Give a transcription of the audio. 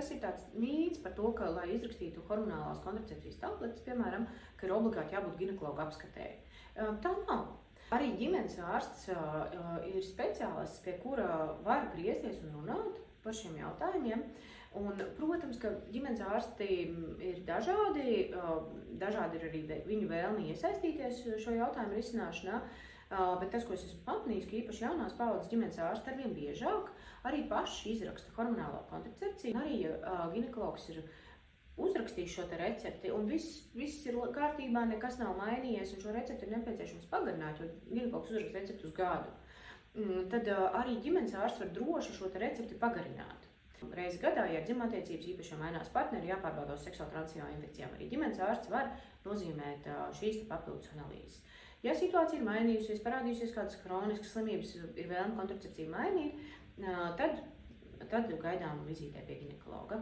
tas ir tāds mīts par to, ka, lai izrakstītu hormonālās kontracepcijas tabletes, piemēram, ka ir obligāti jābūt ginekologa apskatēji. Tā nav. Arī ģimenes ārsts ir speciālists, pie kura var griezties un runāt par šiem jautājumiem. Un, protams, ka ģimenes ārsti ir dažādi ir arī viņu vēlmi iesaistīties šo jautājumu risināšanā, bet tas, ko es esmu pamanījis, ka īpaši jaunās paudzes ģimenes ārsti arvien biežāk arī paši izraksta hormonālo kontracepciju. Arī ginekologs ir uzrakstījis šo te recepti un viss ir kārtībā, nekas nav mainījies un šo recepti ir nepieciešams pagarināt, jo ginekologs uzraksta recepti uz gadu. Tad arī ģimenes ārsts var droši šo te recepti pagarināt. Reizi gadā, ja ir dzimumatiecības īpaši mainās partneri, jāpārbauda uz seksuāli transmisīvām infekcijām. Arī ģimenes ārsts var nozīmēt šīs papildus analīzes. Ja situācija ir mainījusies, parādījusies kādas kroniskas slimības, ir vēlme kontracepciju mainīt, tad gaidām vizītē pie ginekologa.